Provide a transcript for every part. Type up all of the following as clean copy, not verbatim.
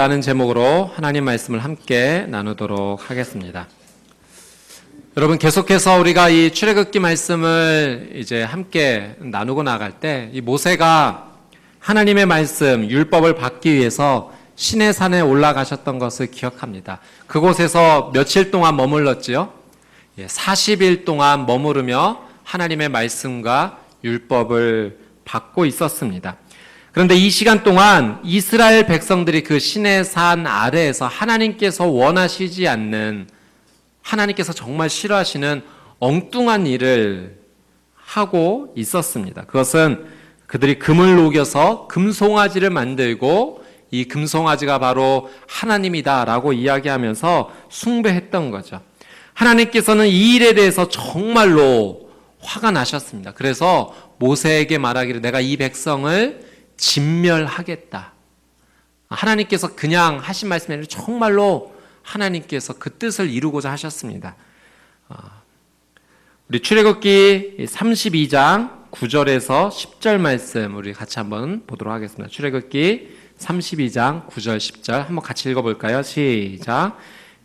라는 제목으로 하나님 말씀을 함께 나누도록 하겠습니다. 여러분, 계속해서 우리가 이 출애굽기 말씀을 이제 함께 나누고 나갈 때 이 모세가 하나님의 말씀, 율법을 받기 위해서 시내 산에 올라가셨던 것을 기억합니다. 그곳에서 며칠 동안 머물렀지요? 40일 동안 머무르며 하나님의 말씀과 율법을 받고 있었습니다. 그런데 이 시간 동안 이스라엘 백성들이 그 시내 산 아래에서 하나님께서 원하시지 않는, 하나님께서 정말 싫어하시는 엉뚱한 일을 하고 있었습니다. 그것은 그들이 금을 녹여서 금송아지를 만들고 이 금송아지가 바로 하나님이다라고 이야기하면서 숭배했던 거죠. 하나님께서는 이 일에 대해서 정말로 화가 나셨습니다. 그래서 모세에게 말하기를 내가 이 백성을 진멸하겠다. 하나님께서 그냥 하신 말씀이 아니라 정말로 하나님께서 그 뜻을 이루고자 하셨습니다. 우리 출애굽기 32장 9절에서 10절 말씀 우리 같이 한번 보도록 하겠습니다. 출애굽기 32장 9절 10절 한번 같이 읽어볼까요? 시작.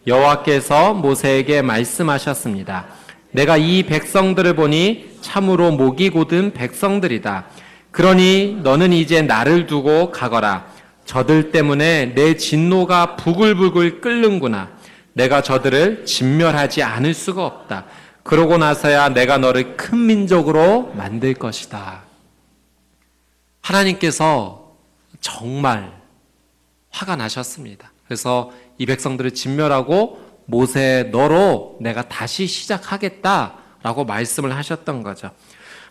여호와께서 모세에게 말씀하셨습니다. 내가 이 백성들을 보니 참으로 목이 곧은 백성들이다. 그러니 너는 이제 나를 두고 가거라. 저들 때문에 내 진노가 부글부글 끓는구나. 내가 저들을 진멸하지 않을 수가 없다. 그러고 나서야 내가 너를 큰 민족으로 만들 것이다. 하나님께서 정말 화가 나셨습니다. 그래서 이 백성들을 진멸하고 모세 너로 내가 다시 시작하겠다라고 말씀을 하셨던 거죠.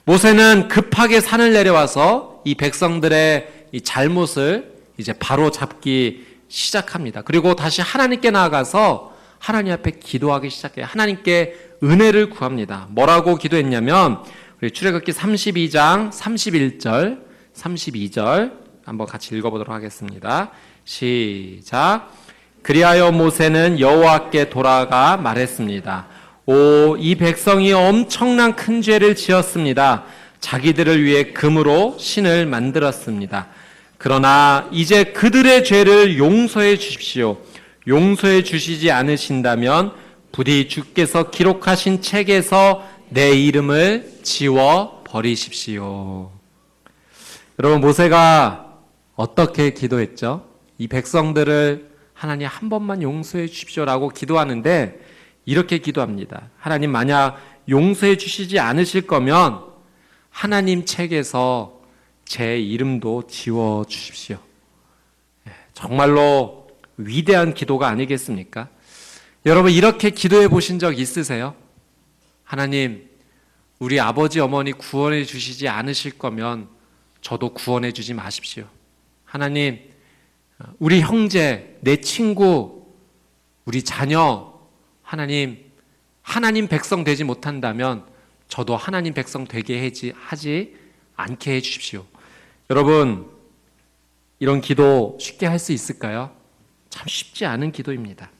모세는 급하게 산을 내려와서 이 백성들의 이 잘못을 이제 바로 잡기 시작합니다. 그리고 다시 하나님께 나아가서 하나님 앞에 기도하기 시작해요. 하나님께 은혜를 구합니다. 뭐라고 기도했냐면 우리 출애굽기 32장 31절 32절 한번 같이 읽어보도록 하겠습니다. 시작. 그리하여 모세는 여호와께 돌아가 말했습니다. 오, 이 백성이 엄청난 큰 죄를 지었습니다. 자기들을 위해 금으로 신을 만들었습니다. 그러나 이제 그들의 죄를 용서해 주십시오. 용서해 주시지 않으신다면 부디 주께서 기록하신 책에서 내 이름을 지워 버리십시오. 여러분, 모세가 어떻게 기도했죠? 이 백성들을 하나님 한 번만 용서해 주십시오라고 기도하는데 이렇게 기도합니다. 하나님, 만약 용서해 주시지 않으실 거면 하나님 책에서 제 이름도 지워 주십시오. 정말로 위대한 기도가 아니겠습니까? 여러분, 이렇게 기도해 보신 적 있으세요? 하나님, 우리 아버지 어머니 구원해 주시지 않으실 거면 저도 구원해 주지 마십시오. 하나님, 우리 형제, 내 친구, 우리 자녀, 하나님 백성 되지 못한다면 저도 하나님 백성 되게 하지 않게 해 주십시오. 여러분, 이런 기도 쉽게 할 수 있을까요? 참 쉽지 않은 기도입니다.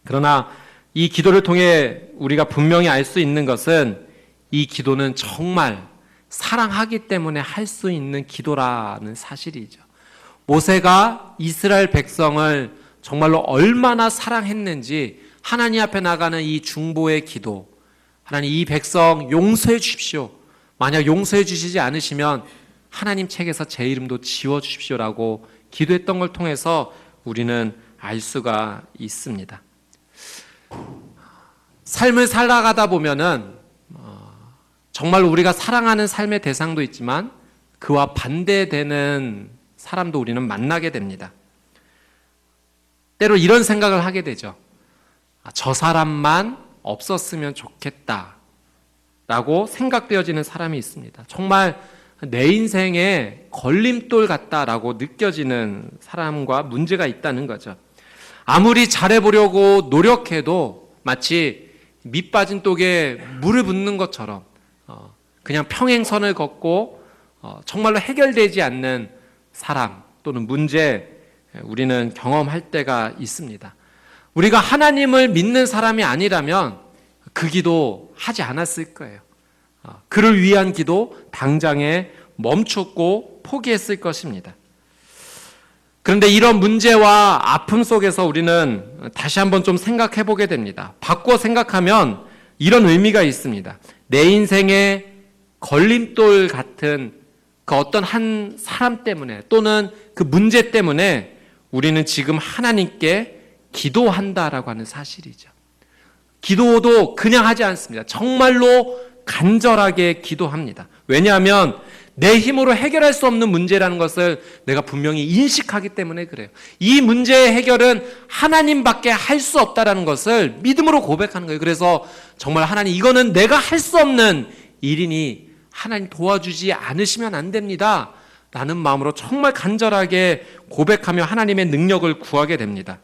그러나 이 기도를 통해 우리가 분명히 알 수 있는 것은 이 기도는 정말 사랑하기 때문에 할 수 있는 기도라는 사실이죠. 모세가 이스라엘 백성을 정말로 얼마나 사랑했는지 하나님 앞에 나가는 이 중보의 기도, 하나님 이 백성 용서해 주십시오. 만약 용서해 주시지 않으시면 하나님 책에서 제 이름도 지워 주십시오라고 기도했던 걸 통해서 우리는 알 수가 있습니다. 삶을 살아가다 보면은 정말 우리가 사랑하는 삶의 대상도 있지만 그와 반대되는 사람도 우리는 만나게 됩니다. 때로 이런 생각을 하게 되죠. 저 사람만 없었으면 좋겠다 라고 생각되어지는 사람이 있습니다. 정말 내 인생에 걸림돌 같다라고 느껴지는 사람과 문제가 있다는 거죠. 아무리 잘해보려고 노력해도 마치 밑 빠진 독에 물을 붓는 것처럼 그냥 평행선을 걷고 정말로 해결되지 않는 사람 또는 문제 우리는 경험할 때가 있습니다. 우리가 하나님을 믿는 사람이 아니라면 그 기도 하지 않았을 거예요. 그를 위한 기도 당장에 멈췄고 포기했을 것입니다. 그런데 이런 문제와 아픔 속에서 우리는 다시 한번 좀 생각해 보게 됩니다. 바꿔 생각하면 이런 의미가 있습니다. 내 인생의 걸림돌 같은 그 어떤 한 사람 때문에 또는 그 문제 때문에 우리는 지금 하나님께 기도한다라고 하는 사실이죠. 기도도 그냥 하지 않습니다. 정말로 간절하게 기도합니다. 왜냐하면 내 힘으로 해결할 수 없는 문제라는 것을 내가 분명히 인식하기 때문에 그래요. 이 문제의 해결은 하나님밖에 할 수 없다라는 것을 믿음으로 고백하는 거예요. 그래서 정말 하나님, 이거는 내가 할 수 없는 일이니 하나님 도와주지 않으시면 안 됩니다 라는 마음으로 정말 간절하게 고백하며 하나님의 능력을 구하게 됩니다.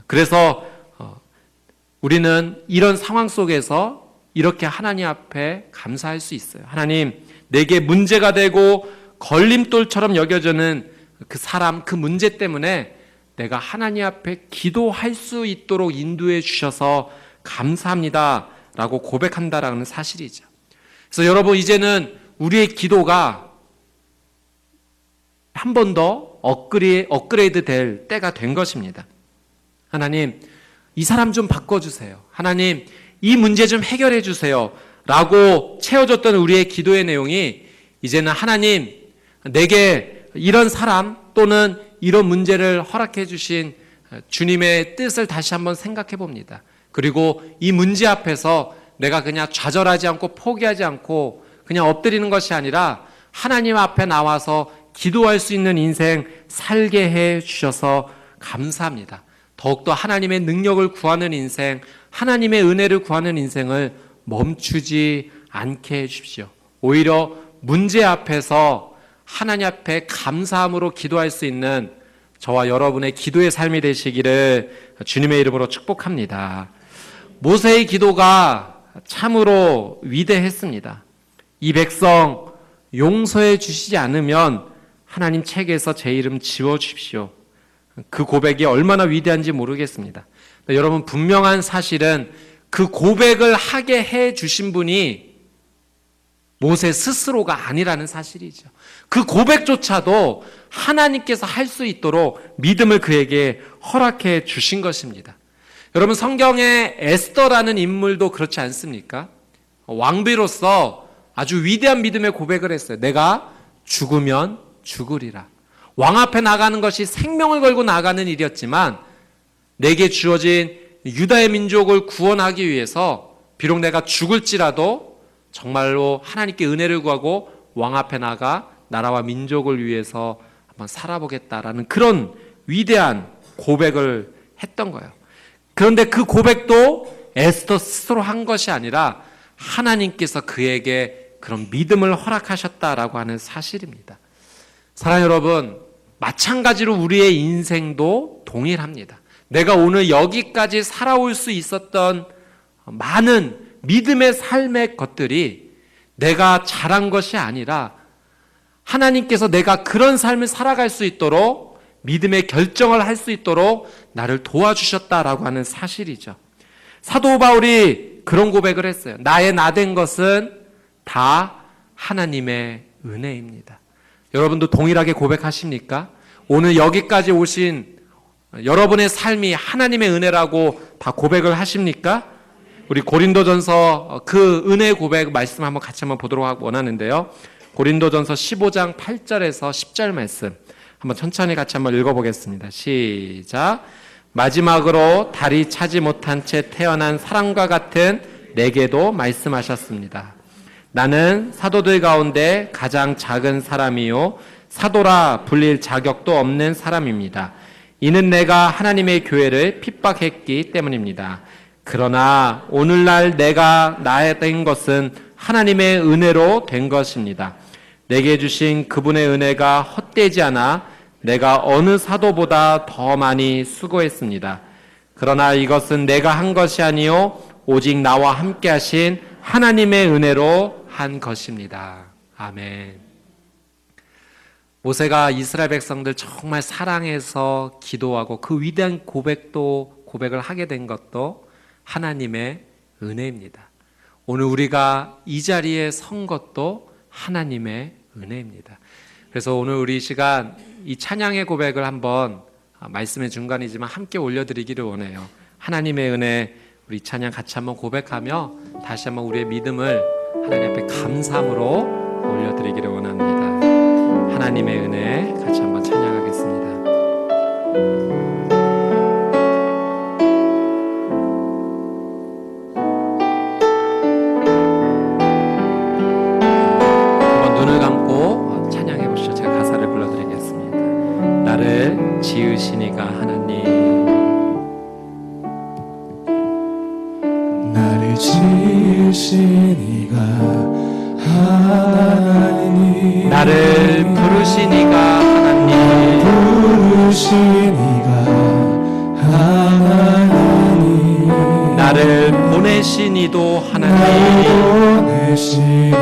그래서 우리는 이런 상황 속에서 이렇게 하나님 앞에 감사할 수 있어요. 하나님, 내게 문제가 되고 걸림돌처럼 여겨지는 그 사람, 그 문제 때문에 내가 하나님 앞에 기도할 수 있도록 인도해 주셔서 감사합니다 라고 고백한다라는 사실이죠. 그래서 여러분, 이제는 우리의 기도가 한 번 더 업그레이드 될 때가 된 것입니다. 하나님, 이 사람 좀 바꿔주세요. 하나님, 이 문제 좀 해결해 주세요 라고 채워줬던 우리의 기도의 내용이 이제는 하나님, 내게 이런 사람 또는 이런 문제를 허락해 주신 주님의 뜻을 다시 한번 생각해 봅니다. 그리고 이 문제 앞에서 내가 그냥 좌절하지 않고 포기하지 않고 그냥 엎드리는 것이 아니라 하나님 앞에 나와서 기도할 수 있는 인생 살게 해 주셔서 감사합니다. 더욱더 하나님의 능력을 구하는 인생, 하나님의 은혜를 구하는 인생을 멈추지 않게 해 주십시오. 오히려 문제 앞에서 하나님 앞에 감사함으로 기도할 수 있는 저와 여러분의 기도의 삶이 되시기를 주님의 이름으로 축복합니다. 모세의 기도가 참으로 위대했습니다. 이 백성 용서해 주시지 않으면 하나님 책에서 제 이름 지워 주십시오. 그 고백이 얼마나 위대한지 모르겠습니다. 여러분, 분명한 사실은 그 고백을 하게 해 주신 분이 모세 스스로가 아니라는 사실이죠. 그 고백조차도 하나님께서 할 수 있도록 믿음을 그에게 허락해 주신 것입니다. 여러분, 성경의 에스더라는 인물도 그렇지 않습니까? 왕비로서 아주 위대한 믿음의 고백을 했어요. 내가 죽으면 죽으리라. 왕 앞에 나가는 것이 생명을 걸고 나가는 일이었지만 내게 주어진 유다의 민족을 구원하기 위해서 비록 내가 죽을지라도 정말로 하나님께 은혜를 구하고 왕 앞에 나가 나라와 민족을 위해서 한번 살아보겠다라는 그런 위대한 고백을 했던 거예요. 그런데 그 고백도 에스더 스스로 한 것이 아니라 하나님께서 그에게 그런 믿음을 허락하셨다라고 하는 사실입니다. 사랑하는 여러분, 마찬가지로 우리의 인생도 동일합니다. 내가 오늘 여기까지 살아올 수 있었던 많은 믿음의 삶의 것들이 내가 잘한 것이 아니라 하나님께서 내가 그런 삶을 살아갈 수 있도록 믿음의 결정을 할 수 있도록 나를 도와주셨다라고 하는 사실이죠. 사도 바울이 그런 고백을 했어요. 나의 나된 것은 다 하나님의 은혜입니다. 여러분도 동일하게 고백하십니까? 오늘 여기까지 오신 여러분의 삶이 하나님의 은혜라고 다 고백을 하십니까? 우리 고린도전서 그 은혜 고백 말씀 한번 같이 한번 보도록 원하는데요. 고린도전서 15장 8절에서 10절 말씀 한번 천천히 같이 한번 읽어보겠습니다. 시작. 마지막으로 달이 차지 못한 채 태어난 사람과 같은 내게도 말씀하셨습니다. 나는 사도들 가운데 가장 작은 사람이요 사도라 불릴 자격도 없는 사람입니다. 이는 내가 하나님의 교회를 핍박했기 때문입니다. 그러나 오늘날 내가 나에 된 것은 하나님의 은혜로 된 것입니다. 내게 주신 그분의 은혜가 헛되지 않아 내가 어느 사도보다 더 많이 수고했습니다. 그러나 이것은 내가 한 것이 아니요 오직 나와 함께 하신 하나님의 은혜로 한 것입니다. 아멘. 모세가 이스라엘 백성들 정말 사랑해서 기도하고 그 위대한 고백을 하게 된 것도 하나님의 은혜입니다. 오늘 우리가 이 자리에 선 것도 하나님의 은혜입니다. 그래서 오늘 우리 시간 이 찬양의 고백을 한번 말씀의 중간이지만 함께 올려드리기를 원해요. 하나님의 은혜, 우리 찬양 같이 한번 고백하며 다시 한번 우리의 믿음을 하나님 앞에 감사함으로 올려드리기를 원합니다. 하나님의 은혜 같이 한번 찬양하겠습니다. 한번 눈을 감고 찬양해 보시죠. 제가 가사를 불러드리겠습니다. 나를 지으시니가 하나님, 나를 지으시니가 하나님, 나를 부르시니가 하나님, 부르시니가 하나님, 나를 보내시니도 하나님, 보내시니도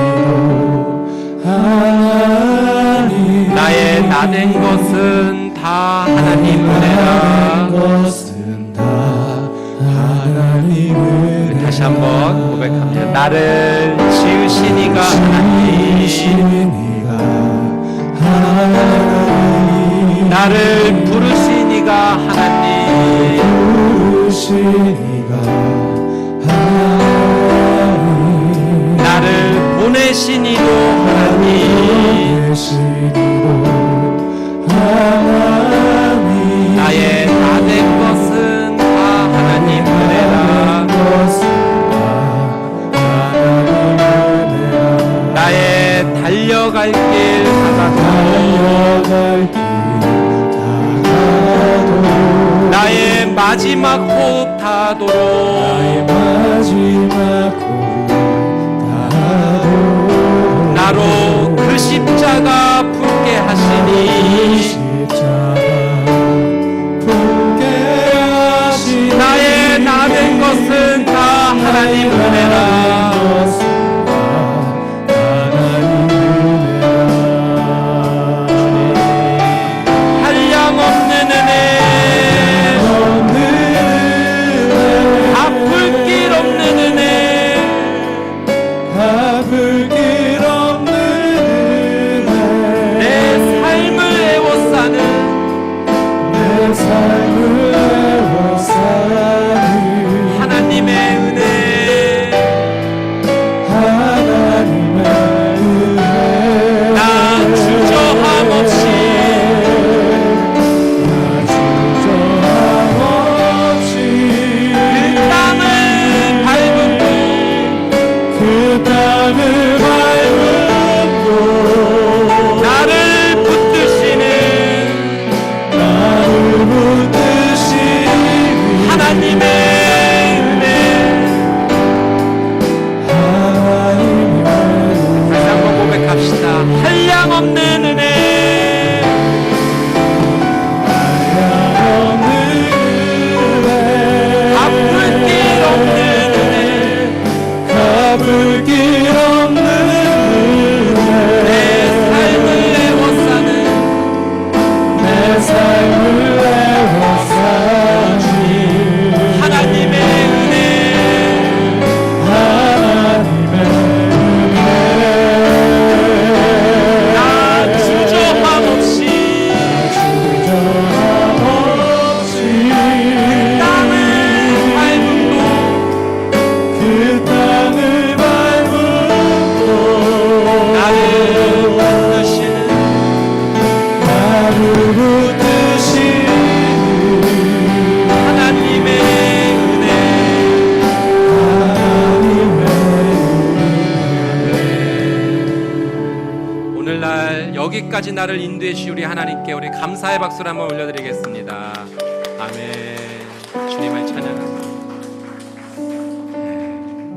하나님, 나의 나된 것은 다 하나님 은혜라. 것은 다 하나님 은혜라. 다시 한번 고백합니다. 나를 지으시니가 하나님, 지으시니가 하나님, 나를 부르시니가 하나님, 부르시니가 하나님, 나를 보내시니도 하나님, 보내시니도 하나님, 나의 나된 것은 다 하나님 은혜라. 것은 다 하나님 은혜라. 나의 달려갈 길 다가도, 달려갈 길 다가도, 나의 마지막 호흡 다도록, 나의 마지막 호흡 다도, 나로 그 십자가 품게 하시니, 십자가 품게 하시니, 나의 나된 것은 다 하나님 은혜라. 것은 다 하나님 은혜라. 한량없는 은혜, 없는 은혜, 갚을 길 없는 은혜, 갚을 길 없는 내 은혜, 삶을 애워싸는 내 삶을 애워싸는 하나님의 은혜, 하나님의 은혜, 나 주저함 없이 나 주저함 없이 그 땅을 밟음도, 그 땅을 밟음도 나를 붙드시는 나를 붙드시니 하나님의 은혜. 하나님의 다시 한번 고백합시다. 한량 없는 은혜, 없는 은혜, 갚을 길 없는 은혜, 갚을 길 없는 내 은혜, 삶을 애워싸는 내 삶을 애워싸니 하나님의 은혜, 하나님의 은혜, 나 주저함 없이 주저함 없이 땅을 밟음도, 그 땅을 밟음도 나를 붙드시는 나를 붙드시니 하나님의 은혜. 오늘날 여기까지 나를 인도해 주신 우리 하나님께 우리 감사의 박수를 한번 올려드리겠습니다. 아멘. 주님을 찬양합니다.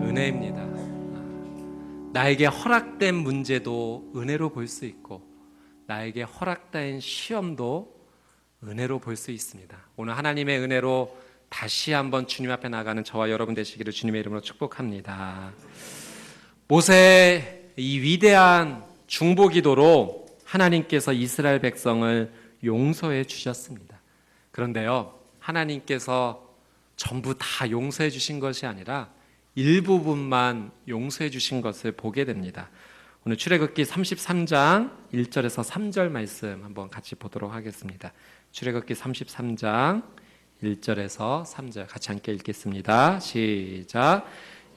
은혜입니다. 나에게 허락된 문제도 은혜로 볼 수 있고, 나에게 허락된 시험도 은혜로 볼 수 있습니다. 오늘 하나님의 은혜로 다시 한번 주님 앞에 나가는 저와 여러분 되시기를 주님의 이름으로 축복합니다. 모세의 이 위대한 중보기도로 하나님께서 이스라엘 백성을 용서해 주셨습니다. 그런데요, 하나님께서 전부 다 용서해 주신 것이 아니라 일부분만 용서해 주신 것을 보게 됩니다. 오늘 출애굽기 33장 1절에서 3절 말씀 한번 같이 보도록 하겠습니다. 출애굽기 33장 1절에서 3절 같이 함께 읽겠습니다. 시작.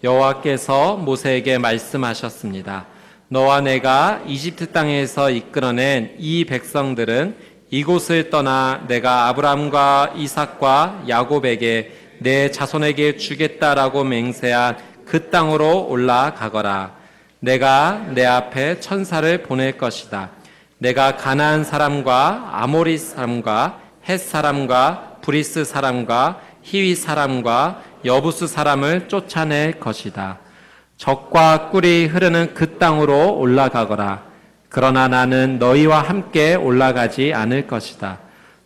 여호와께서 모세에게 말씀하셨습니다. 너와 내가 이집트 땅에서 이끌어낸 이 백성들은 이곳을 떠나 내가 아브라함과 이삭과 야곱에게 내 자손에게 주겠다라고 맹세한 그 땅으로 올라가거라. 내가 내 앞에 천사를 보낼 것이다. 내가 가나안 사람과 아모리 사람과 헷 사람과 브리스 사람과 히위 사람과 여부스 사람을 쫓아낼 것이다. 적과 꿀이 흐르는 그 땅으로 올라가거라. 그러나 나는 너희와 함께 올라가지 않을 것이다.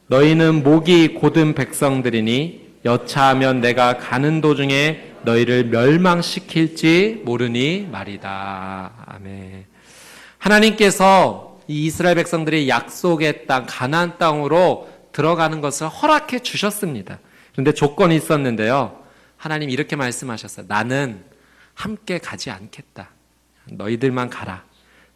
너희는 목이 곧은 백성들이니 여차하면 내가 가는 도중에 너희를 멸망시킬지 모르니 말이다. 아멘. 하나님께서 이 이스라엘 백성들이 약속의 땅, 가나안 땅으로 들어가는 것을 허락해 주셨습니다. 그런데 조건이 있었는데요. 하나님 이렇게 말씀하셨어요. 나는 함께 가지 않겠다. 너희들만 가라.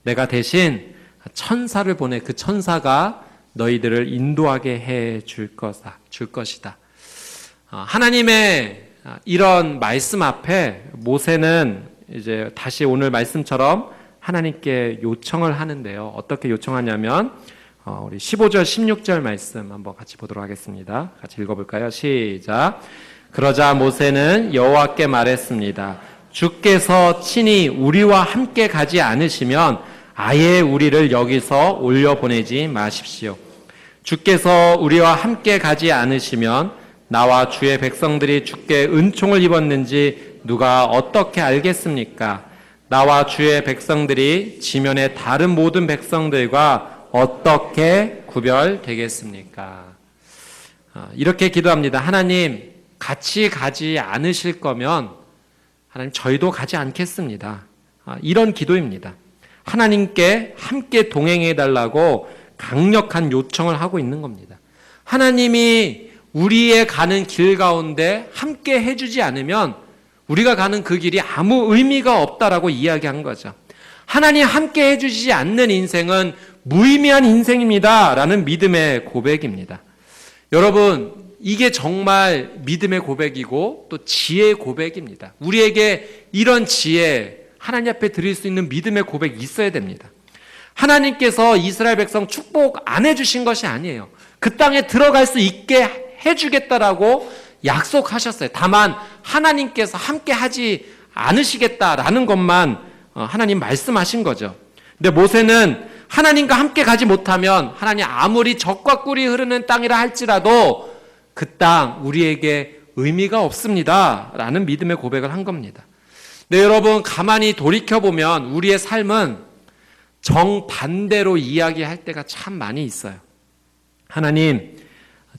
내가 대신 천사를 보내 그 천사가 너희들을 인도하게 해 줄 것이다. 하나님의 이런 말씀 앞에 모세는 이제 다시 오늘 말씀처럼 하나님께 요청을 하는데요. 어떻게 요청하냐면 우리 15절 16절 말씀 한번 같이 보도록 하겠습니다. 같이 읽어볼까요? 시작. 그러자 모세는 여호와께 말했습니다. 주께서 친히 우리와 함께 가지 않으시면 아예 우리를 여기서 올려보내지 마십시오. 주께서 우리와 함께 가지 않으시면 나와 주의 백성들이 주께 은총을 입었는지 누가 어떻게 알겠습니까? 나와 주의 백성들이 지면의 다른 모든 백성들과 어떻게 구별되겠습니까? 이렇게 기도합니다. 하나님, 같이 가지 않으실 거면 하나님 저희도 가지 않겠습니다. 이런 기도입니다. 하나님께 함께 동행해 달라고 강력한 요청을 하고 있는 겁니다. 하나님이 우리의 가는 길 가운데 함께 해주지 않으면 우리가 가는 그 길이 아무 의미가 없다라고 이야기한 거죠. 하나님 함께 해주지 않는 인생은 무의미한 인생입니다. 라는 믿음의 고백입니다. 여러분, 이게 정말 믿음의 고백이고 또 지혜의 고백입니다. 우리에게 이런 지혜, 하나님 앞에 드릴 수 있는 믿음의 고백이 있어야 됩니다. 하나님께서 이스라엘 백성 축복 안 해주신 것이 아니에요. 그 땅에 들어갈 수 있게 해주겠다라고 약속하셨어요. 다만 하나님께서 함께 하지 않으시겠다라는 것만 하나님 말씀하신 거죠. 근데 모세는 하나님과 함께 가지 못하면 하나님 아무리 적과 꿀이 흐르는 땅이라 할지라도 그 땅 우리에게 의미가 없습니다. 라는 믿음의 고백을 한 겁니다. 네, 여러분 가만히 돌이켜보면 우리의 삶은 정반대로 이야기할 때가 참 많이 있어요. 하나님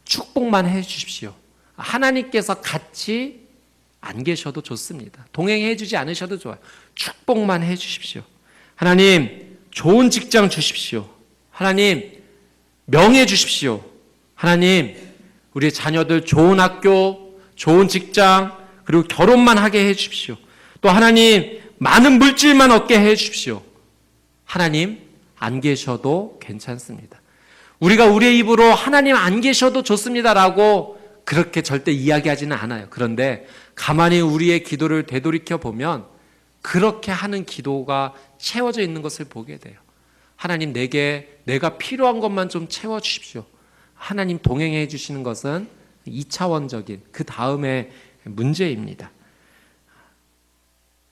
축복만 해 주십시오. 하나님께서 같이 안 계셔도 좋습니다. 동행해 주지 않으셔도 좋아요. 축복만 해 주십시오. 하나님 좋은 직장 주십시오. 하나님 명예 주십시오. 하나님 우리 자녀들 좋은 학교, 좋은 직장, 그리고 결혼만 하게 해 주십시오. 또 하나님 많은 물질만 얻게 해 주십시오. 하나님 안 계셔도 괜찮습니다. 우리가 우리의 입으로 하나님 안 계셔도 좋습니다라고 그렇게 절대 이야기하지는 않아요. 그런데 가만히 우리의 기도를 되돌이켜 보면 그렇게 하는 기도가 채워져 있는 것을 보게 돼요. 하나님 내게 내가 필요한 것만 좀 채워주십시오. 하나님 동행해 주시는 것은 2차원적인 그 다음의 문제입니다.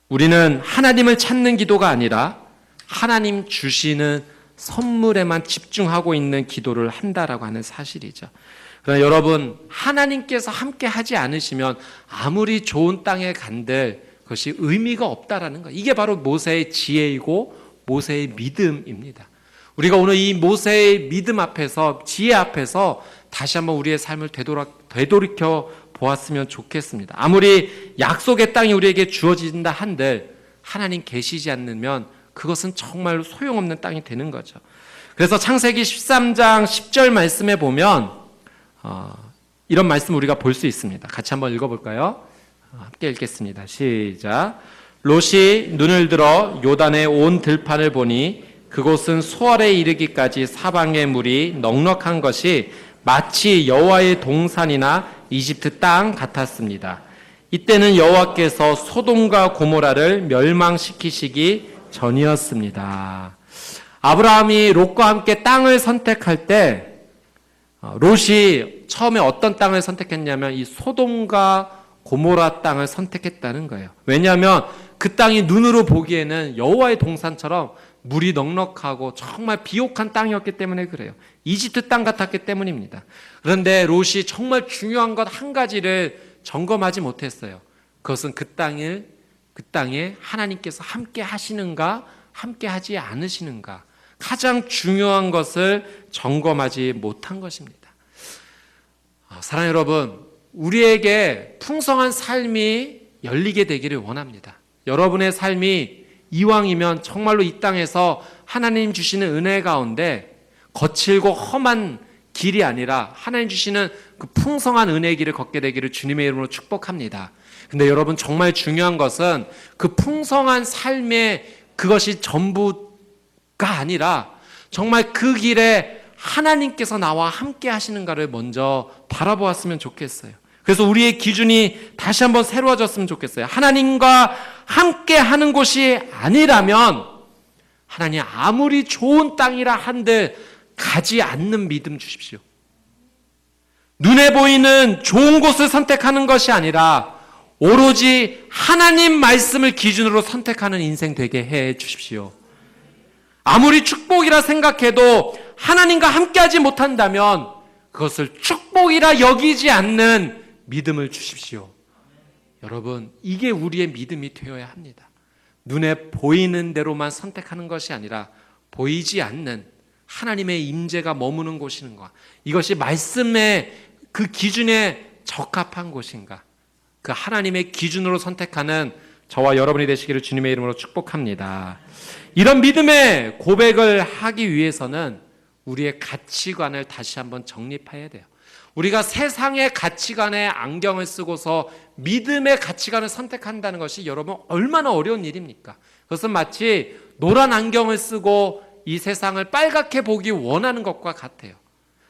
우리는 하나님을 찾는 기도가 아니라 하나님 주시는 선물에만 집중하고 있는 기도를 한다라고 하는 사실이죠. 그러나 여러분 하나님께서 함께 하지 않으시면 아무리 좋은 땅에 간들 그것이 의미가 없다라는 거. 이게 바로 모세의 지혜이고 모세의 믿음입니다. 우리가 오늘 이 모세의 믿음 앞에서 지혜 앞에서 다시 한번 우리의 삶을 되돌이켜 보았으면 좋겠습니다. 아무리 약속의 땅이 우리에게 주어진다 한들 하나님 계시지 않으면 그것은 정말 소용없는 땅이 되는 거죠. 그래서 창세기 13장 10절 말씀에 보면 이런 말씀 우리가 볼 수 있습니다. 같이 한번 읽어볼까요? 함께 읽겠습니다. 시작. 롯이 눈을 들어 요단의 온 들판을 보니 그곳은 소알에 이르기까지 사방의 물이 넉넉한 것이 마치 여호와의 동산이나 이집트 땅 같았습니다. 이때는 여호와께서 소돔과 고모라를 멸망시키시기 전이었습니다. 아브라함이 롯과 함께 땅을 선택할 때 롯이 처음에 어떤 땅을 선택했냐면 이 소돔과 고모라 땅을 선택했다는 거예요. 왜냐하면 그 땅이 눈으로 보기에는 여호와의 동산처럼 물이 넉넉하고 정말 비옥한 땅이었기 때문에 그래요. 이집트 땅 같았기 때문입니다. 그런데 롯이 정말 중요한 것 한 가지를 점검하지 못했어요. 그것은 그 땅에 하나님께서 함께 하시는가, 함께 하지 않으시는가. 가장 중요한 것을 점검하지 못한 것입니다. 사랑하는 여러분, 우리에게 풍성한 삶이 열리게 되기를 원합니다. 여러분의 삶이 이왕이면 정말로 이 땅에서 하나님 주시는 은혜 가운데 거칠고 험한 길이 아니라 하나님 주시는 그 풍성한 은혜의 길을 걷게 되기를 주님의 이름으로 축복합니다. 근데 여러분, 정말 중요한 것은 그 풍성한 삶의 그것이 전부가 아니라 정말 그 길에 하나님께서 나와 함께 하시는가를 먼저 바라보았으면 좋겠어요. 그래서 우리의 기준이 다시 한번 새로워졌으면 좋겠어요. 하나님과 함께 하는 곳이 아니라면 하나님 아무리 좋은 땅이라 한들 가지 않는 믿음 주십시오. 눈에 보이는 좋은 곳을 선택하는 것이 아니라 오로지 하나님 말씀을 기준으로 선택하는 인생 되게 해 주십시오. 아무리 축복이라 생각해도 하나님과 함께하지 못한다면 그것을 축복이라 여기지 않는 믿음을 주십시오. 여러분, 이게 우리의 믿음이 되어야 합니다. 눈에 보이는 대로만 선택하는 것이 아니라 보이지 않는 하나님의 임재가 머무는 곳인가, 이것이 말씀의 그 기준에 적합한 곳인가, 그 하나님의 기준으로 선택하는 저와 여러분이 되시기를 주님의 이름으로 축복합니다. 이런 믿음의 고백을 하기 위해서는 우리의 가치관을 다시 한번 정립해야 돼요. 우리가 세상의 가치관에 안경을 쓰고서 믿음의 가치관을 선택한다는 것이 여러분 얼마나 어려운 일입니까? 그것은 마치 노란 안경을 쓰고 이 세상을 빨갛게 보기 원하는 것과 같아요.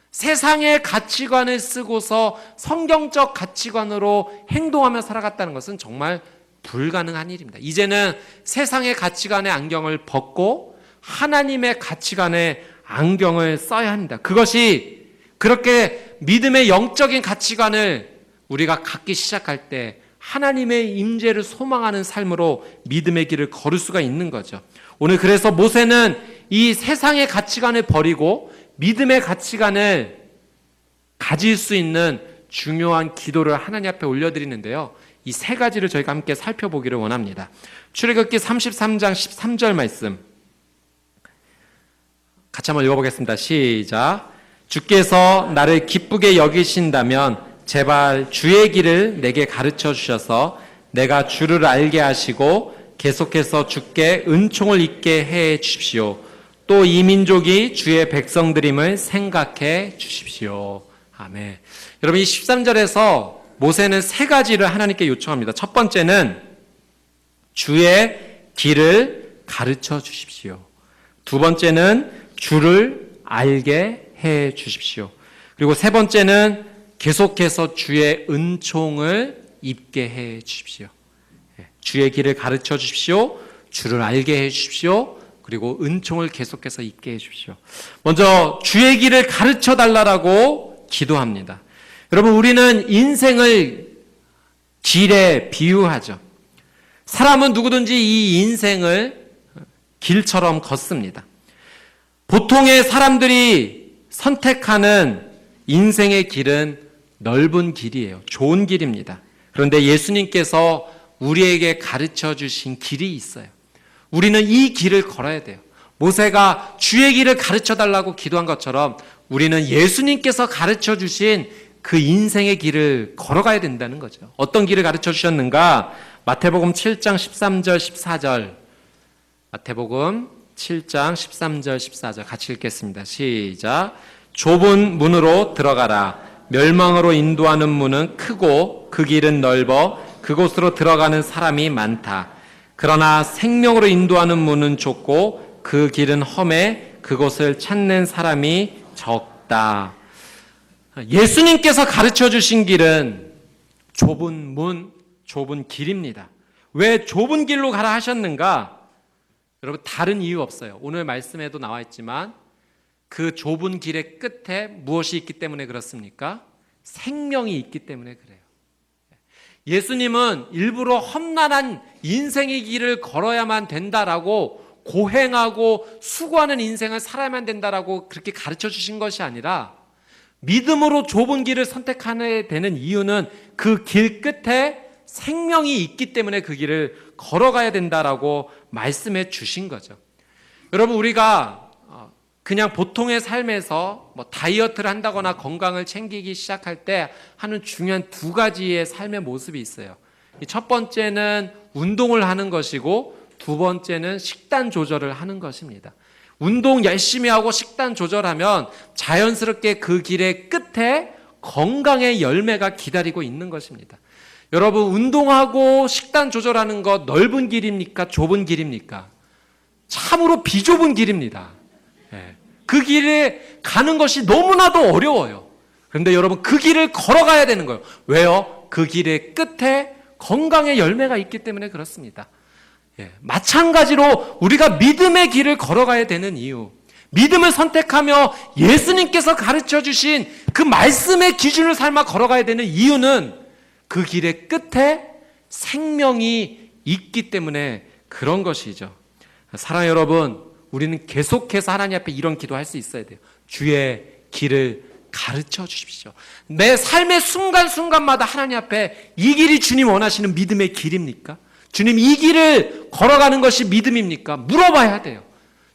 세상의 가치관을 쓰고서 성경적 가치관으로 행동하며 살아갔다는 것은 정말 불가능한 일입니다. 이제는 세상의 가치관의 안경을 벗고 하나님의 가치관의 안경을 써야 합니다. 그것이 그렇게 믿음의 영적인 가치관을 우리가 갖기 시작할 때 하나님의 임재를 소망하는 삶으로 믿음의 길을 걸을 수가 있는 거죠. 오늘 그래서 모세는 이 세상의 가치관을 버리고 믿음의 가치관을 가질 수 있는 중요한 기도를 하나님 앞에 올려드리는데요. 이 세 가지를 저희가 함께 살펴보기를 원합니다. 출애굽기 33장 13절 말씀 같이 한번 읽어보겠습니다. 시작. 주께서 나를 기쁘게 여기신다면 제발 주의 길을 내게 가르쳐 주셔서 내가 주를 알게 하시고 계속해서 주께 은총을 잊게 해 주십시오. 또 이 민족이 주의 백성들임을 생각해 주십시오. 아멘. 여러분, 이 13절에서 모세는 세 가지를 하나님께 요청합니다. 첫 번째는 주의 길을 가르쳐 주십시오. 두 번째는 주를 알게 해 주십시오. 그리고 세 번째는 계속해서 주의 은총을 입게 해 주십시오. 주의 길을 가르쳐 주십시오. 주를 알게 해 주십시오. 그리고 은총을 계속해서 입게 해 주십시오. 먼저 주의 길을 가르쳐 달라고 기도합니다. 여러분, 우리는 인생을 길에 비유하죠. 사람은 누구든지 이 인생을 길처럼 걷습니다. 보통의 사람들이 선택하는 인생의 길은 넓은 길이에요. 좋은 길입니다. 그런데 예수님께서 우리에게 가르쳐 주신 길이 있어요. 우리는 이 길을 걸어야 돼요. 모세가 주의 길을 가르쳐 달라고 기도한 것처럼 우리는 예수님께서 가르쳐 주신 그 인생의 길을 걸어가야 된다는 거죠. 어떤 길을 가르쳐 주셨는가? 마태복음 7장 13절 14절. 마태복음 7장 13절 14절 같이 읽겠습니다. 시작. 좁은 문으로 들어가라. 멸망으로 인도하는 문은 크고 그 길은 넓어 그곳으로 들어가는 사람이 많다. 그러나 생명으로 인도하는 문은 좁고 그 길은 험해 그곳을 찾는 사람이 적다. 예수님께서 가르쳐 주신 길은 좁은 문, 좁은 길입니다. 왜 좁은 길로 가라 하셨는가? 여러분, 다른 이유 없어요. 오늘 말씀에도 나와 있지만 그 좁은 길의 끝에 무엇이 있기 때문에 그렇습니까? 생명이 있기 때문에 그래요. 예수님은 일부러 험난한 인생의 길을 걸어야만 된다라고 고행하고 수고하는 인생을 살아야만 된다라고 그렇게 가르쳐 주신 것이 아니라 믿음으로 좁은 길을 선택하게 되는 이유는 그 길 끝에 생명이 있기 때문에 그 길을 걸어가야 된다라고 말씀해 주신 거죠. 여러분, 우리가 그냥 보통의 삶에서 다이어트를 한다거나 건강을 챙기기 시작할 때 하는 중요한 두 가지의 삶의 모습이 있어요. 첫 번째는 운동을 하는 것이고 두 번째는 식단 조절을 하는 것입니다. 운동 열심히 하고 식단 조절하면 자연스럽게 그 길의 끝에 건강의 열매가 기다리고 있는 것입니다. 여러분, 운동하고 식단 조절하는 것 넓은 길입니까? 좁은 길입니까? 참으로 비좁은 길입니다. 그 길에 가는 것이 너무나도 어려워요. 그런데 여러분, 그 길을 걸어가야 되는 거예요. 왜요? 그 길의 끝에 건강의 열매가 있기 때문에 그렇습니다. 마찬가지로 우리가 믿음의 길을 걸어가야 되는 이유, 믿음을 선택하며 예수님께서 가르쳐 주신 그 말씀의 기준을 삶아 걸어가야 되는 이유는 그 길의 끝에 생명이 있기 때문에 그런 것이죠. 사랑하는 여러분, 우리는 계속해서 하나님 앞에 이런 기도할 수 있어야 돼요. 주의 길을 가르쳐 주십시오. 내 삶의 순간순간마다 하나님 앞에 이 길이 주님 원하시는 믿음의 길입니까? 주님, 이 길을 걸어가는 것이 믿음입니까? 물어봐야 돼요.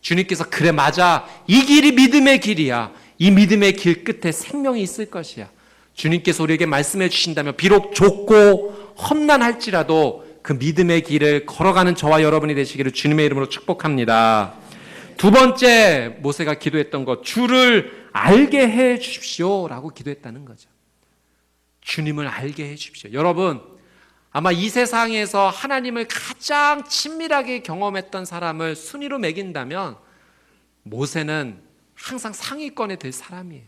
주님께서 그래, 맞아, 이 길이 믿음의 길이야. 이 믿음의 길 끝에 생명이 있을 것이야. 주님께서 우리에게 말씀해 주신다면 비록 좁고 험난할지라도 그 믿음의 길을 걸어가는 저와 여러분이 되시기를 주님의 이름으로 축복합니다. 두 번째, 모세가 기도했던 것, 주를 알게 해 주십시오 라고 기도했다는 거죠. 주님을 알게 해 주십시오. 여러분, 아마 이 세상에서 하나님을 가장 친밀하게 경험했던 사람을 순위로 매긴다면 모세는 항상 상위권에 들 사람이에요.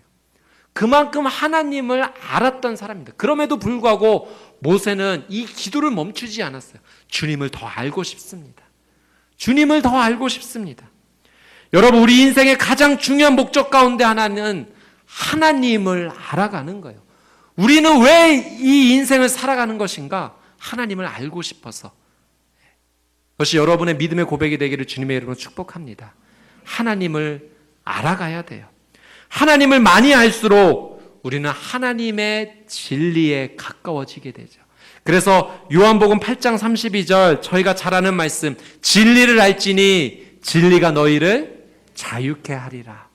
그만큼 하나님을 알았던 사람입니다. 그럼에도 불구하고 모세는 이 기도를 멈추지 않았어요. 주님을 더 알고 싶습니다. 주님을 더 알고 싶습니다. 여러분, 우리 인생의 가장 중요한 목적 가운데 하나는 하나님을 알아가는 거예요. 우리는 왜 이 인생을 살아가는 것인가? 하나님을 알고 싶어서. 그것이 여러분의 믿음의 고백이 되기를 주님의 이름으로 축복합니다. 하나님을 알아가야 돼요. 하나님을 많이 알수록 우리는 하나님의 진리에 가까워지게 되죠. 그래서 요한복음 8장 32절, 저희가 잘 아는 말씀, 진리를 알지니 진리가 너희를 자유케 하리라.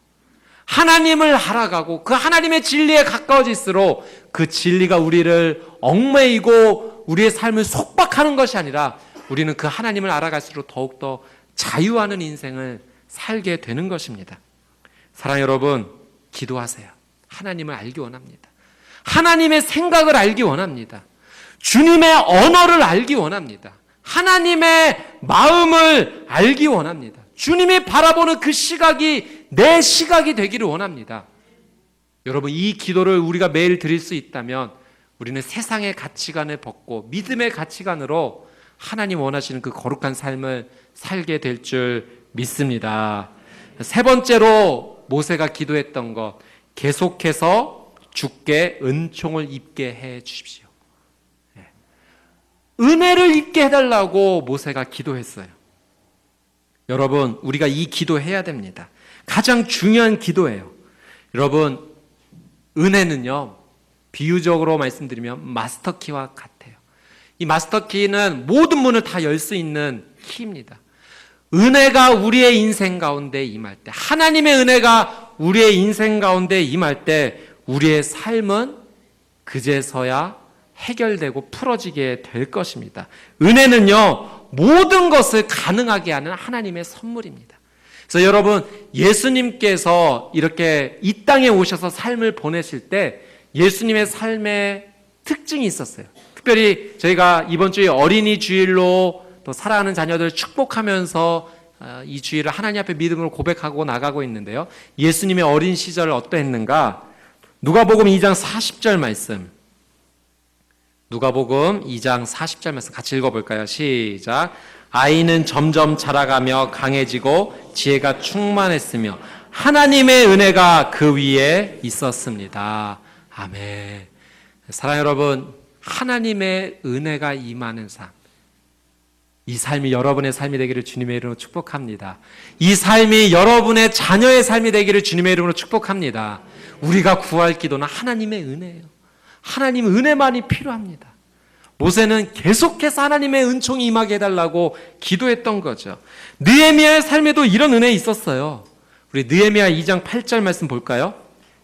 하나님을 알아가고 그 하나님의 진리에 가까워질수록 그 진리가 우리를 얽매이고 우리의 삶을 속박하는 것이 아니라 우리는 그 하나님을 알아갈수록 더욱더 자유하는 인생을 살게 되는 것입니다. 사랑하는 여러분, 기도하세요. 하나님을 알기 원합니다. 하나님의 생각을 알기 원합니다. 주님의 언어를 알기 원합니다. 하나님의 마음을 알기 원합니다. 주님이 바라보는 그 시각이 내 시각이 되기를 원합니다. 여러분, 이 기도를 우리가 매일 드릴 수 있다면 우리는 세상의 가치관을 벗고 믿음의 가치관으로 하나님 원하시는 그 거룩한 삶을 살게 될 줄 믿습니다. 세 번째로 모세가 기도했던 것, 계속해서 주께 은총을 입게 해 주십시오. 은혜를 입게 해달라고 모세가 기도했어요. 여러분, 우리가 이 기도해야 됩니다. 가장 중요한 기도예요. 여러분, 은혜는요, 비유적으로 말씀드리면 마스터키와 같아요. 이 마스터키는 모든 문을 다 열 수 있는 키입니다. 은혜가 우리의 인생 가운데 임할 때, 하나님의 은혜가 우리의 인생 가운데 임할 때 우리의 삶은 그제서야 해결되고 풀어지게 될 것입니다. 은혜는요, 모든 것을 가능하게 하는 하나님의 선물입니다. 그래서 여러분, 예수님께서 이렇게 이 땅에 오셔서 삶을 보내실 때 예수님의 삶에 특징이 있었어요. 특별히 저희가 이번 주에 어린이 주일로 또 사랑하는 자녀들 축복하면서 이 주일을 하나님 앞에 믿음으로 고백하고 나가고 있는데요. 예수님의 어린 시절 어떠했는가? 누가복음 2장 40절 말씀. 누가복음 2장 40절 말씀 같이 읽어볼까요? 시작. 아이는 점점 자라가며 강해지고 지혜가 충만했으며 하나님의 은혜가 그 위에 있었습니다. 아멘. 사랑하는 여러분, 하나님의 은혜가 임하는 삶, 이 삶이 여러분의 삶이 되기를 주님의 이름으로 축복합니다. 이 삶이 여러분의 자녀의 삶이 되기를 주님의 이름으로 축복합니다. 우리가 구할 기도는 하나님의 은혜예요. 하나님 은혜만이 필요합니다. 모세는 계속해서 하나님의 은총이 임하게 해달라고 기도했던 거죠. 느헤미야의 삶에도 이런 은혜 있었어요. 우리 느헤미야 2장 8절 말씀 볼까요?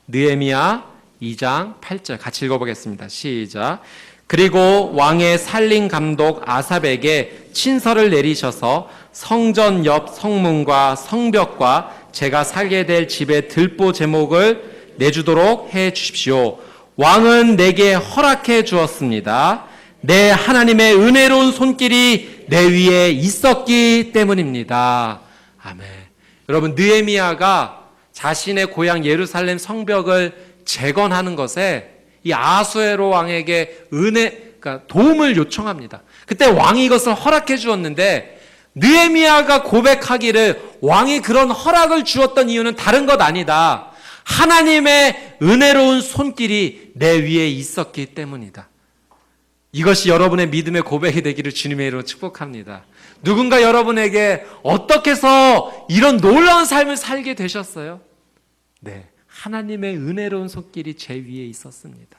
느헤미야 2장 8절 같이 읽어보겠습니다. 시작. 그리고 왕의 살림 감독 아삽에게 친서를 내리셔서 성전 옆 성문과 성벽과 제가 살게 될 집의 들보 제목을 내주도록 해 주십시오. 왕은 내게 허락해 주었습니다. 내 하나님의 은혜로운 손길이 내 위에 있었기 때문입니다. 아멘. 여러분, 느헤미야가 자신의 고향 예루살렘 성벽을 재건하는 것에 이 아수에로 왕에게 그러니까 도움을 요청합니다. 그때 왕이 이것을 허락해 주었는데 느헤미야가 고백하기를 왕이 그런 허락을 주었던 이유는 다른 것 아니다. 하나님의 은혜로운 손길이 내 위에 있었기 때문이다. 이것이 여러분의 믿음의 고백이 되기를 주님의 이름으로 축복합니다. 누군가 여러분에게 어떻게 해서 이런 놀라운 삶을 살게 되셨어요? 네, 하나님의 은혜로운 손길이 제 위에 있었습니다.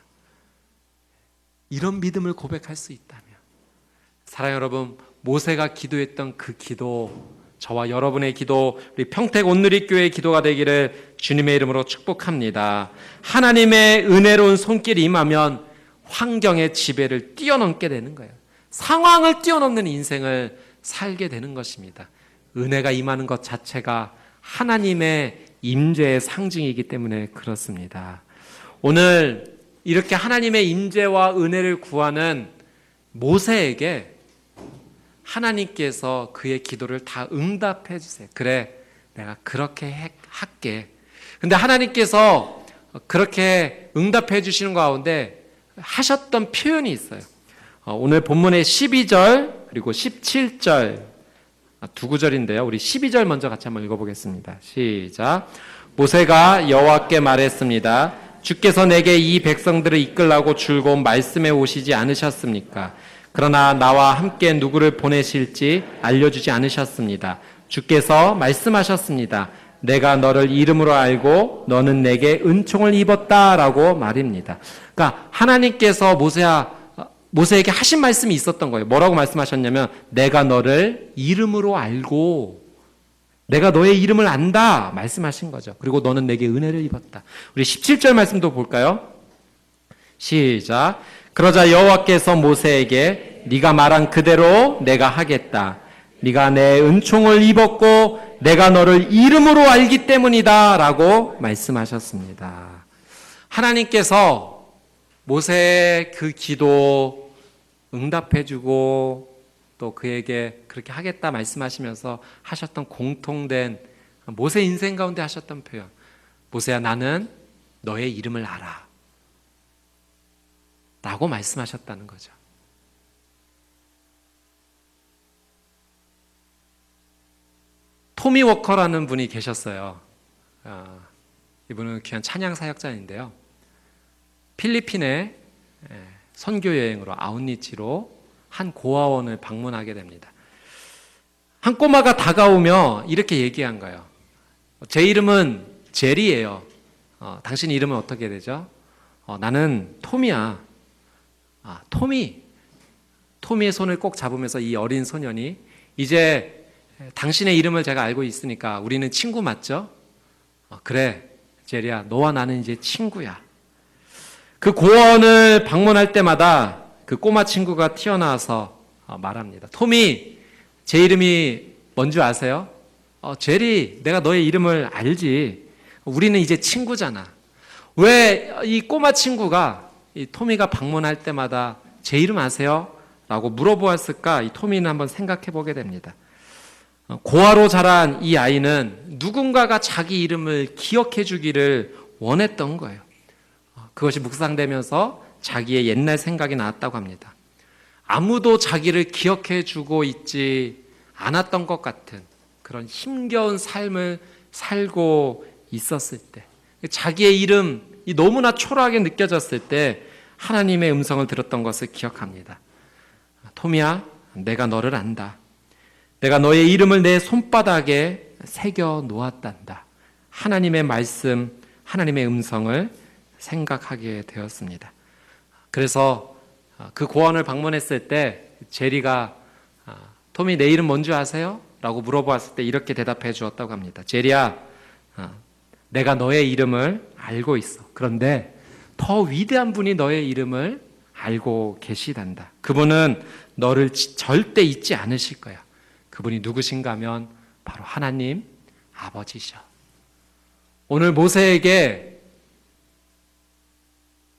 이런 믿음을 고백할 수 있다면, 사랑하는 여러분, 모세가 기도했던 그 기도, 저와 여러분의 기도, 우리 평택 온누리교회의 기도가 되기를 주님의 이름으로 축복합니다. 하나님의 은혜로운 손길이 임하면 환경의 지배를 뛰어넘게 되는 거예요. 상황을 뛰어넘는 인생을 살게 되는 것입니다. 은혜가 임하는 것 자체가 하나님의 임재의 상징이기 때문에 그렇습니다. 오늘 이렇게 하나님의 임재와 은혜를 구하는 모세에게 하나님께서 그의 기도를 다 응답해 주세요. 그래, 내가 그렇게 할게. 근데 하나님께서 그렇게 응답해 주시는 가운데 하셨던 표현이 있어요. 오늘 본문의 12절 그리고 17절 두 구절인데요. 우리 12절 먼저 같이 한번 읽어보겠습니다. 시작. 모세가 여호와께 말했습니다. 주께서 내게 이 백성들을 이끌라고 줄곧 말씀해 오시지 않으셨습니까? 그러나 나와 함께 누구를 보내실지 알려주지 않으셨습니다. 주께서 말씀하셨습니다. 내가 너를 이름으로 알고 너는 내게 은총을 입었다라고 말입니다. 그러니까 하나님께서 모세에게 하신 말씀이 있었던 거예요. 뭐라고 말씀하셨냐면 내가 너를 이름으로 알고 내가 너의 이름을 안다 말씀하신 거죠. 그리고 너는 내게 은혜를 입었다. 우리 17절 말씀도 볼까요? 시작. 그러자 여호와께서 모세에게 네가 말한 그대로 내가 하겠다. 네가 내 은총을 입었고 내가 너를 이름으로 알기 때문이다 라고 말씀하셨습니다. 하나님께서 모세의 그 기도 응답해주고 또 그에게 그렇게 하겠다 말씀하시면서 하셨던 공통된 모세 인생 가운데 하셨던 표현, 모세야 나는 너의 이름을 알아 라고 말씀하셨다는 거죠. 토미 워커라는 분이 계셨어요. 이분은 귀한 찬양 사역자인데요. 필리핀에 선교 여행으로 아웃리치로 한 고아원을 방문하게 됩니다. 한 꼬마가 다가오며 이렇게 얘기한 거예요. 제 이름은 제리예요. 당신 이름은 어떻게 되죠? 나는 톰이야. 토미의 손을 꼭 잡으면서 이 어린 소년이 이제 당신의 이름을 제가 알고 있으니까 우리는 친구 맞죠? 그래, 제리야, 너와 나는 이제 친구야. 그 고아원을 방문할 때마다 그 꼬마 친구가 튀어나와서 말합니다. 톰이, 제 이름이 뭔지 아세요? 제리, 내가 너의 이름을 알지. 우리는 이제 친구잖아. 왜 이 꼬마 친구가 이 토미가 방문할 때마다 제 이름 아세요? 라고 물어보았을까? 이 토미는 한번 생각해 보게 됩니다. 고아로 자란 이 아이는 누군가가 자기 이름을 기억해 주기를 원했던 거예요. 그것이 묵상되면서 자기의 옛날 생각이 나왔다고 합니다. 아무도 자기를 기억해 주고 있지 않았던 것 같은 그런 힘겨운 삶을 살고 있었을 때, 자기의 이름이 너무나 초라하게 느껴졌을 때 하나님의 음성을 들었던 것을 기억합니다. 토미야, 내가 너를 안다. 내가 너의 이름을 내 손바닥에 새겨 놓았단다. 하나님의 말씀, 하나님의 음성을 생각하게 되었습니다. 그래서 그 고원을 방문했을 때 제리가 토미 내 이름 뭔지 아세요? 라고 물어보았을 때 이렇게 대답해 주었다고 합니다. 제리야, 내가 너의 이름을 알고 있어. 그런데 더 위대한 분이 너의 이름을 알고 계시단다. 그분은 너를 절대 잊지 않으실 거야. 그분이 누구신가 하면 바로 하나님 아버지셔. 오늘 모세에게,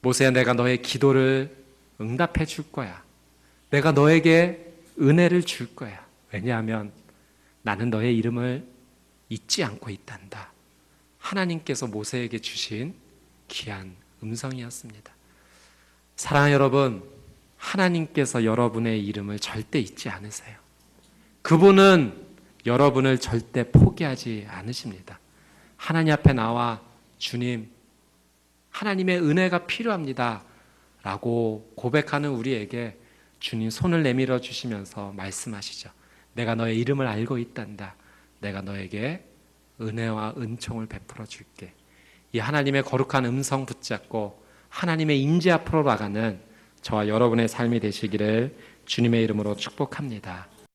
모세야, 내가 너의 기도를 응답해 줄 거야. 내가 너에게 은혜를 줄 거야. 왜냐하면 나는 너의 이름을 잊지 않고 있단다. 하나님께서 모세에게 주신 귀한 음성이었습니다. 사랑하는 여러분, 하나님께서 여러분의 이름을 절대 잊지 않으세요. 그분은 여러분을 절대 포기하지 않으십니다. 하나님 앞에 나와 주님, 하나님의 은혜가 필요합니다 라고 고백하는 우리에게 주님 손을 내밀어 주시면서 말씀하시죠. 내가 너의 이름을 알고 있단다. 내가 너에게 은혜와 은총을 베풀어 줄게. 이 하나님의 거룩한 음성 붙잡고 하나님의 임재 앞으로 나가는 저와 여러분의 삶이 되시기를 주님의 이름으로 축복합니다.